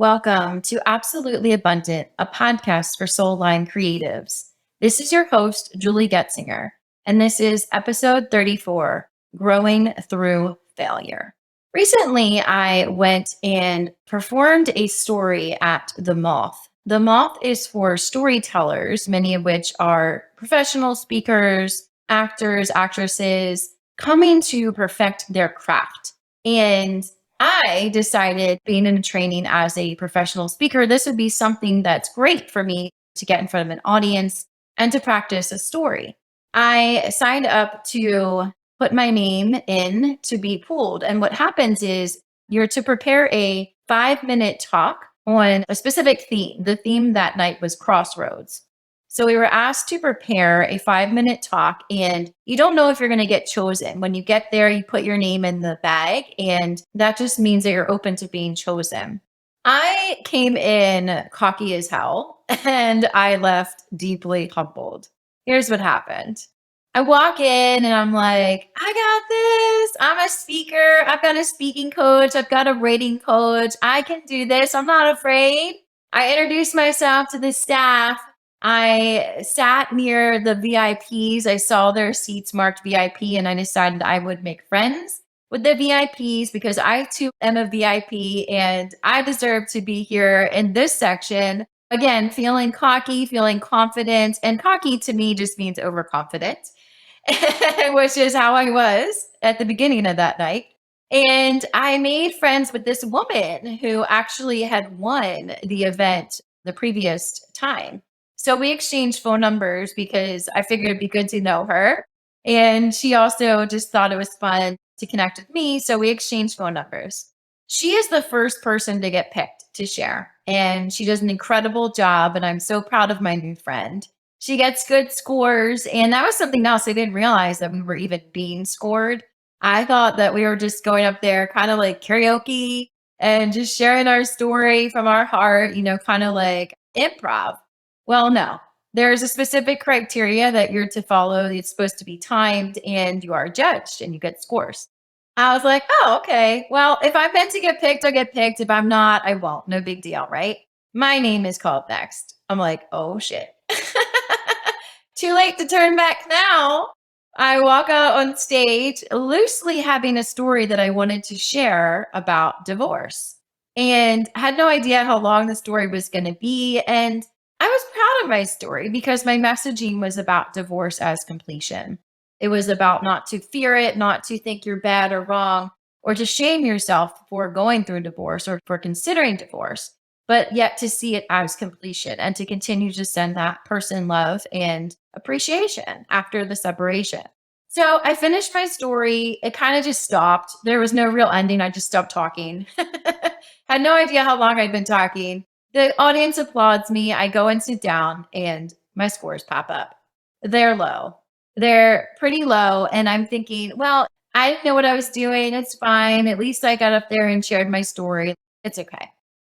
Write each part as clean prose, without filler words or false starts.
Welcome to Absolutely Abundant, a podcast for soul line creatives. This is your host, Julie Getzinger, and this is episode 34, Growing Through Failure. Recently, I went and performed a story at The Moth. The Moth is for storytellers, many of which are professional speakers, actors, actresses, coming to perfect their craft. And I decided, being in training as a professional speaker, this would be something that's great for me to get in front of an audience and to practice a story. I signed up to put my name in to be pulled. And what happens is you're to prepare a 5-minute talk on a specific theme. The theme that night was crossroads. So we were asked to prepare a 5-minute talk, and you don't know if you're going to get chosen. When you get there, you put your name in the bag, and that just means that you're open to being chosen. I came in cocky as hell, and I left deeply humbled. Here's what happened. I walk in and I'm like, I got this. I'm a speaker. I've got a speaking coach. I've got a rating coach. I can do this. I'm not afraid. I introduced myself to the staff. I sat near the VIPs. I saw their seats marked VIP, and I decided I would make friends with the VIPs because I too am a VIP and I deserve to be here in this section. Again, feeling cocky, feeling confident, and cocky to me just means overconfident, which is how I was at the beginning of that night. And I made friends with this woman who actually had won the event the previous time. So we exchanged phone numbers because I figured it'd be good to know her. And she also just thought it was fun to connect with me. So we exchanged phone numbers. She is the first person to get picked to share, and she does an incredible job. And I'm so proud of my new friend. She gets good scores. And that was something else. I didn't realize that we were even being scored. I thought that we were just going up there kind of like karaoke and just sharing our story from our heart, kind of like improv. Well, no, there's a specific criteria that you're to follow. It's supposed to be timed and you are judged and you get scores. I was like, oh, okay. Well, if I'm meant to get picked, I'll get picked. If I'm not, I won't. No big deal, right? My name is called next. I'm like, oh shit. Too late to turn back now. I walk out on stage loosely having a story that I wanted to share about divorce and had no idea how long the story was going to be. And I was proud of my story because my messaging was about divorce as completion. It was about not to fear it, not to think you're bad or wrong, or to shame yourself for going through divorce or for considering divorce, but yet to see it as completion and to continue to send that person love and appreciation after the separation. So I finished my story. It kind of just stopped. There was no real ending. I just stopped talking. Had no idea how long I'd been talking. The audience applauds me. I go and sit down, and my scores pop up. They're low. They're pretty low. And I'm thinking, well, I didn't know what I was doing. It's fine. At least I got up there and shared my story. It's okay.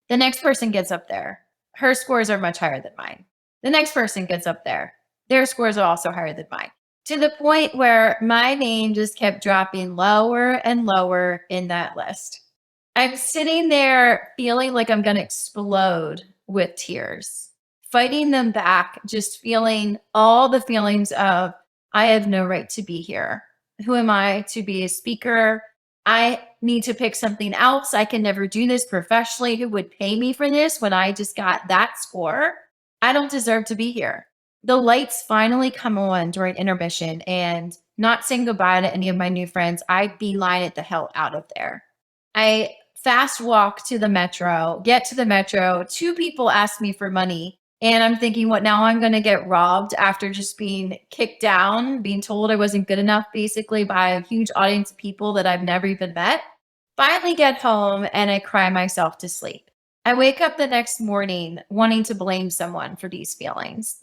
The next person gets up there. Her scores are much higher than mine. The next person gets up there. Their scores are also higher than mine. To the point where my name just kept dropping lower and lower in that list. I'm sitting there feeling like I'm going to explode with tears, fighting them back, just feeling all the feelings of, I have no right to be here. Who am I to be a speaker? I need to pick something else. I can never do this professionally. Who would pay me for this when I just got that score? I don't deserve to be here. The lights finally come on during intermission, and not saying goodbye to any of my new friends, I beeline it the hell out of there. I fast walk to the metro, get to the metro. Two people ask me for money. And I'm thinking, what now? I'm going to get robbed after just being kicked down, being told I wasn't good enough, basically, by a huge audience of people that I've never even met. Finally get home and I cry myself to sleep. I wake up the next morning wanting to blame someone for these feelings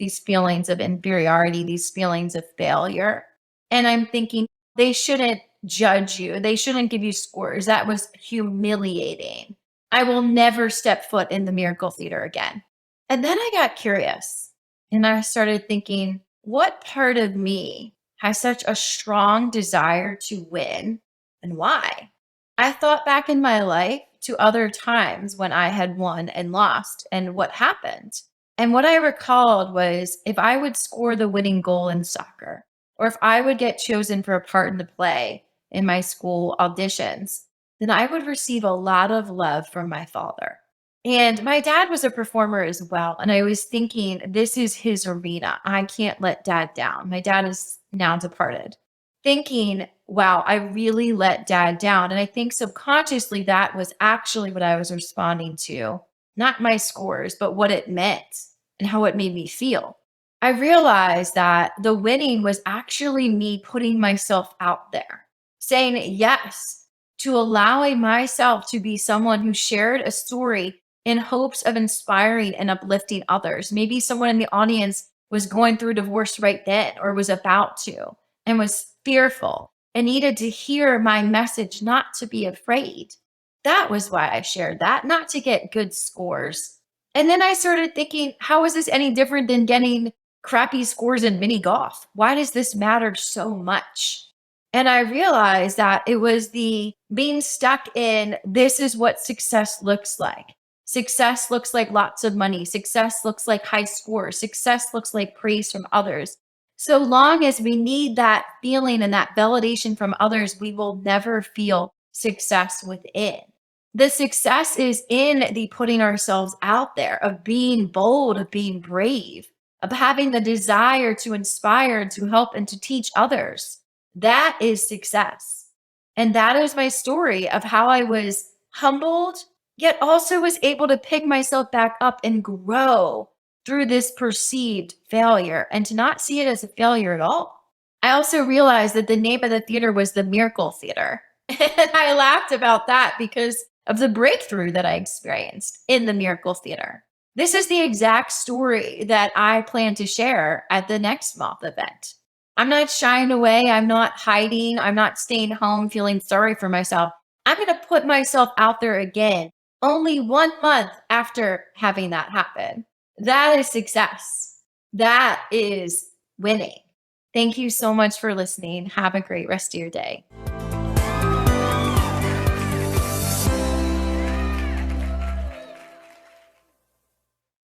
of inferiority, these feelings of failure. And I'm thinking, they shouldn't judge you. They shouldn't give you scores. That was humiliating. I will never step foot in the Miracle Theater again. And then I got curious and I started thinking, what part of me has such a strong desire to win and why? I thought back in my life to other times when I had won and lost and what happened. And what I recalled was if I would score the winning goal in soccer, or if I would get chosen for a part in the play in my school auditions, then I would receive a lot of love from my father. And my dad was a performer as well. And I was thinking, this is his arena. I can't let dad down. My dad is now departed. Thinking, wow, I really let dad down. And I think subconsciously that was actually what I was responding to, not my scores, but what it meant and how it made me feel. I realized that the winning was actually me putting myself out there, saying yes to allowing myself to be someone who shared a story in hopes of inspiring and uplifting others. Maybe someone in the audience was going through divorce right then or was about to and was fearful and needed to hear my message not to be afraid. That was why I shared that, not to get good scores. And then I started thinking, how is this any different than getting crappy scores in mini golf? Why does this matter so much? And I realized that it was the being stuck in this is what success looks like. Success looks like lots of money. Success looks like high scores. Success looks like praise from others. So long as we need that feeling and that validation from others, we will never feel success within. The success is in the putting ourselves out there, of being bold, of being brave, of having the desire to inspire, to help, and to teach others. That is success. And that is my story of how I was humbled, yet also was able to pick myself back up and grow through this perceived failure and to not see it as a failure at all. I also realized that the name of the theater was the Miracle Theater. And I laughed about that because of the breakthrough that I experienced in the Miracle Theater. This is the exact story that I plan to share at the next moth event. I'm not shying away. I'm not hiding. I'm not staying home feeling sorry for myself. I'm going to put myself out there again only 1 month after having that happen. That is success. That is winning. Thank you so much for listening. Have a great rest of your day.